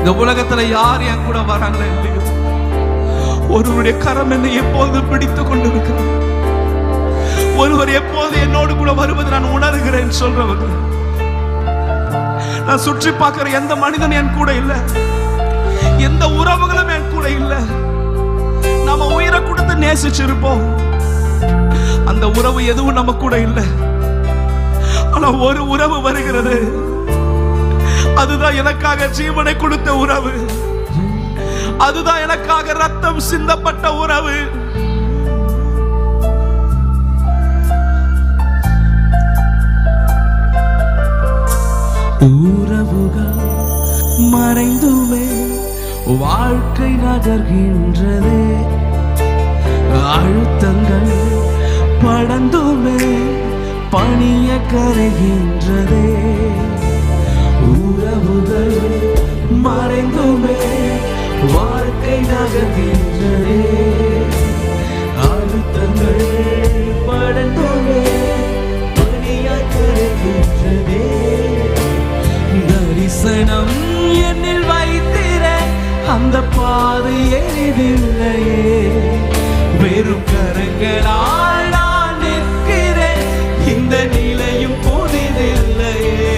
இந்த உலகத்துல யார் என் கூட வராங்களோ இல்லையோ, ஒருவருடைய கரம் என்னை எப்போது பிடித்து கொண்டிருக்கிறது, ஒருவர் எப்போது என்னோடு கூட வருவது நான் உணர்கிறேன் சொல்றவங்க. நான் சுற்றி பார்க்கிற எந்த மனிதன் என் கூட இல்லை, எந்த உறவுகளும் என் கூட இல்லை. நாம உயிரை கொடுத்து நேசிச்சிருப்போம், அந்த உறவு எதுவும் நம்ம கூட இல்லை. ஆனா ஒரு உறவு வருகிறது, அதுதான் எனக்காக ஜீவனை கொடுத்த உறவு, அதுதான் எனக்காக ரத்தம் சிந்தப்பட்ட உறவு. உறவுகள் மறைந்துமே வாழ்க்கை நகர்கின்றதே, அழுத்தங்கள் படந்துமே பணிய கரைகின்றதே. உறவுகள் மறைந்துமே வாழ்க்கை நகர்கின்றதே, அழுத்தங்கள் படந்துமே பணிய கரைகின்றதே. தரிசனம் என்னில் வைத்திர அந்த பாதை எளிதில்லையே, வெறும் கரங்களால் நான் நிற்கிறேன், இந்த நிலையும் புதிதில்லையே.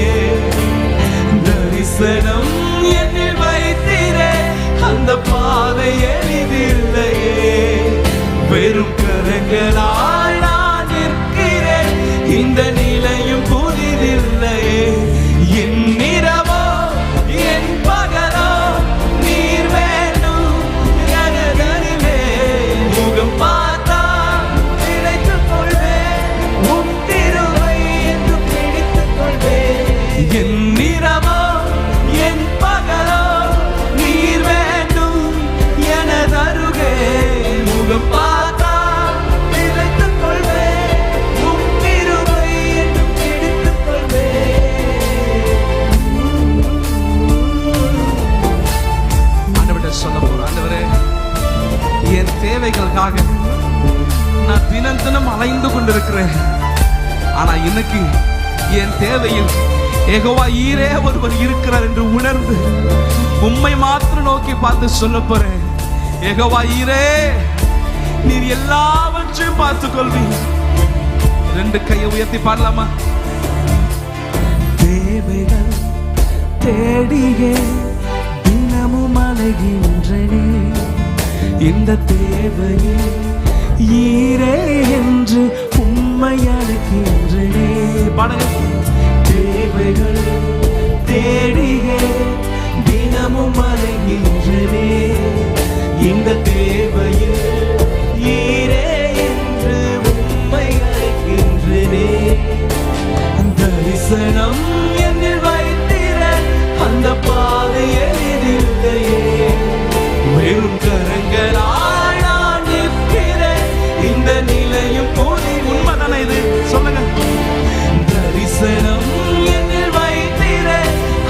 தரிசனம் என்னில் வைத்திர அந்த பாதை எளிதில்லையே, வெறும் கரங்களால் நான் நிற்கிறேன், இந்த நிலையும் புதிதில்லையே. என் இரவோ என் பகலோ நீர் வேண்டும் எனதருவே, முகம் பார்த்தா நினைத்துக் கொள்வேன், உன் திருவை என்று பிடித்துக் கொள்வேன். என் இரவோ என் பகலோ நீர் வேண்டும் எனதருவே, முகம் பார்த்தா நினைத்துக் கொள்வேன், உன் திருவை என்று பிடித்துக் கொள்வேன். சொல்ல போறேன், ஆண்டவரே என் தேவைகளுக்காக நான் தினம் தினம் அலைந்து கொண்டிருக்கிறேன். ஆனா இன்னைக்கு என் தேவையில் யெகோவா ஈரே ஒருவர் இருக்கிறார் என்று உணர்ந்து உம்மை மாத்திரம் நோக்கி பார்த்து சொல்ல போறேன். யெகோவா ஈரே, நீர் எல்லாவற்றையும் பார்த்துக் கொள்வீர். 2 கையை உயர்த்தி பாடலாமா? தேவைகள் தேடியே தினமும் அலைகின்றனே, இந்த தேவையில் ஈரே என்று உம்மை அழைக்கின்றனே. தேவைகள் தேடியே தினமும் அலைகின்றனே, இந்த தேவையில் ஈரே என்று உம்மை அழைக்கின்றனே. தரிசனம் என்னில் வைத்திர அந்த பாதை எளிதில்லையே, வெறும் கரங்களால் நான் நிற்கிறேன், இந்த நிலையும் போதி. உண்மைதானே இது? சொல்லுங்க. தரிசனம் என்னில் வைத்திர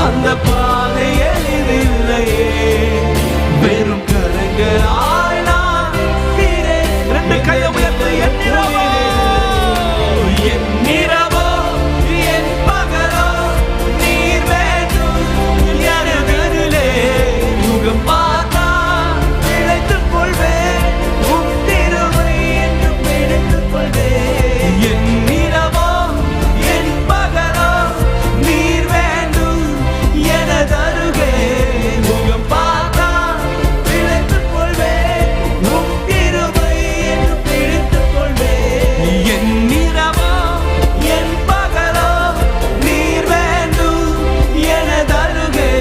அந்த பாதை எளிதில்லையே, வெறும் கரங்களால் நான் நிற்கிறேன். 2 கையை உயர்த்து. என் இரவோ என் பகலோ நீர் வேண்டும் எனதருளே, முகம் பார்த்தா நினைத்துக் கொள்வேன், உன் திருவை என்று பிடித்துக் கொள்வேன். என் இரவோ என் பகலோ நீர் வேண்டும் எனதருகே, முகம் பார்த்தா நினைத்துக் கொள்வேன், உன் திருவை என்று பிடித்துக் கொள்வேன். என் இரவோ என் பகலோ நீர் வேண்டும் எனதருகே,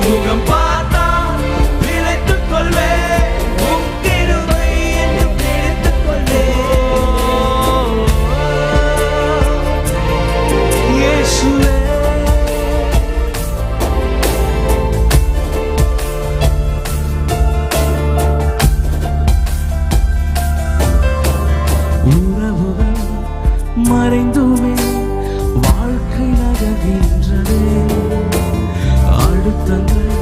முகம் பார்த்தா நினைத்துக் கொள்வேன், உன் திருவை என்று பிடித்துக் கொள்வேன். இயேசுவே, உறவுகள் மறைந்துமே வாழ்க்கை நகர்கின்றதே, அழுத்தங்கள்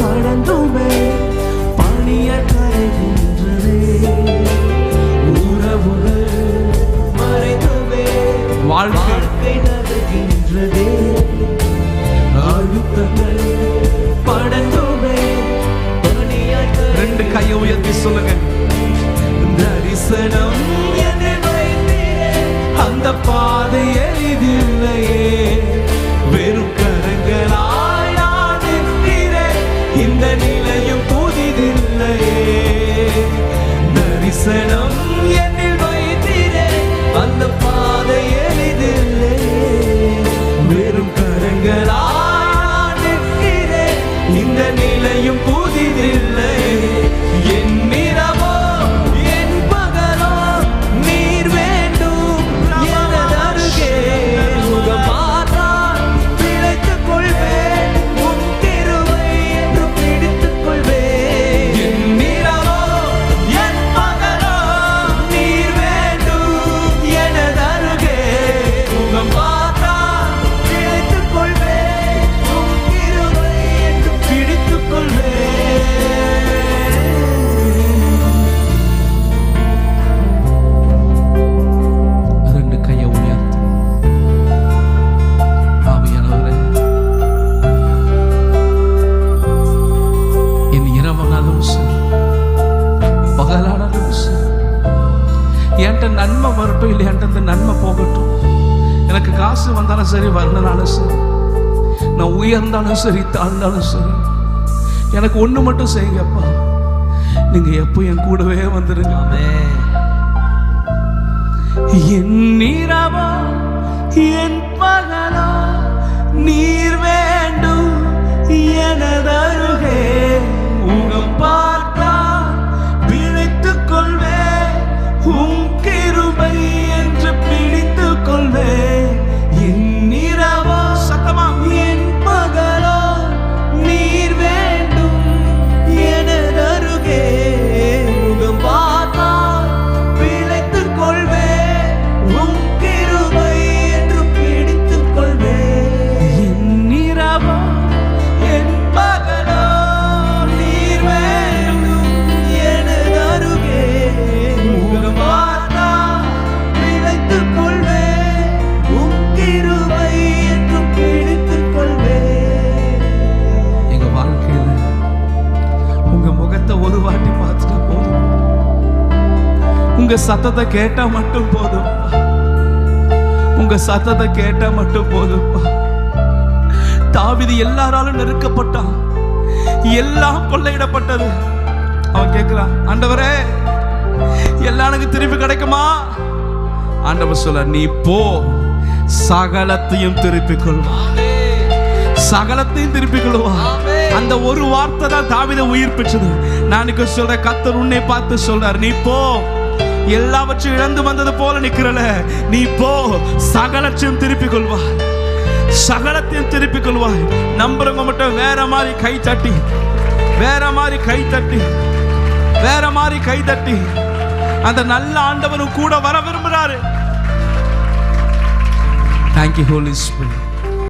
கடந்துமே பணிய கரைகின்றதே. உறவுகள் மறைந்துமே வாழ்க்கை நகர்கின்றதே, அழுத்தங்கள் படந்துமே தரிசனம் என்னில் வைத்தீரே, அந்த பாதை எளிதில்லை. வெறும் கரங்களாய் நிற்கிறேன், இந்த நிலையும் புதிதில்லை. என் இரவோ என் பகலோ நீர் வேண்டும் எனது அருகே. முகம் பார்த்தால் பிழைத்துக் கொள்வேன், உன் கிருபை என்று பிடித்துக் கொள்வேன். என் இரவோ என் பகலோ நீர் வேண்டும் எனது அருகே. முகம் பார்த்தால் பிழைத்துக் கொள்வேன், உன் கிருபை என்று பிடித்துக் கொள்வேன். ரெண்டு கையை உயர்த்து. ஆவியானவரே, என் இரவனாலும் சரி, பகலானாலும் சரி, என்கிட்ட நன்மை வரட்டும், இல்லை என்கிட்ட நன்மை போகட்டும். எனக்கு காசு வந்தாலும் சரி, வரலனாலும் சரி, நான் உயர்ந்தாலும் சரி, தாழ்ந்தாலும் சரி, எனக்கு ஒண்ணு மட்டும் செய்யுங்கப்பா. நீங்க எப்போ என் கூடவே வந்துருங்க. என் இரவோ என் பகலோ நீர் வேண்டும் எனது அருகே. முகம் பார்த்தா பிழைத்துக் கொள்வேன், உன் கிருபை என்று பிடித்துக் கொள்வேன். என் இரவோ சத்தமா என் பகலோ நீர் வேண்டும் எனது அருகே. முகம் பார்த்தா பிழைத்துக் கொள்வேன், உன் கிருபை என்று பிடித்துக் கொள்வேன். என் இரவோ என் பகலோ நீர் வேண்டும் எனது அருகே. முகம் பார்த்தா பிழைத்துக் கொள்வேன், உன் கிருபை என்று பிடித்துக் கொள்வேன். எங்க வாழ்க்கையில உங்க முகத்தை ஒரு வாட்டி பார்த்துட்டா போதும், உங்க சத்தத்தை கேட்டா மட்டும் போதும், உங்க சத்தத்தை கேட்டா மட்டும் போதும்பா. தாவீது எல்லாராலும் நெருக்கப்பட்டான், எல்லாம் கொள்ளையிடப்பட்டது. அவன் கேட்கிறான், ஆண்டவரே எல்லாம் எனக்கு திருப்பி கிடைக்குமா? ஆண்டவர் சொல்ல, நீ போ, சகலத்தையும் திருப்பிக் கொள்வா, சகலத்தையும் திருப்பிக் கொள்வா. அந்த ஒரு வார்த்தை தான் தாவீதை உயிர்ப்பிச்சது. நான் சொல்ற, கர்த்தர் உன்னை பார்த்து சொல்றார், நீ போ, எல்லாவற்றையும் இழந்து வந்தது போல நிக்கிறல, நீ போ, சகலத்தையும் திருப்பிக் கொள்வாய், சகலத்தையும் திருப்பிக் கொள்வாய். நம்புறவங்க மட்டும் வேற மாதிரி கை தட்டி, வேற மாதிரி கை தட்டி, வேற மாதிரி கை தட்டி, அந்த நல்ல ஆண்டவரும் கூட வர விரும்புறாரு. Thank you, Holy Spirit.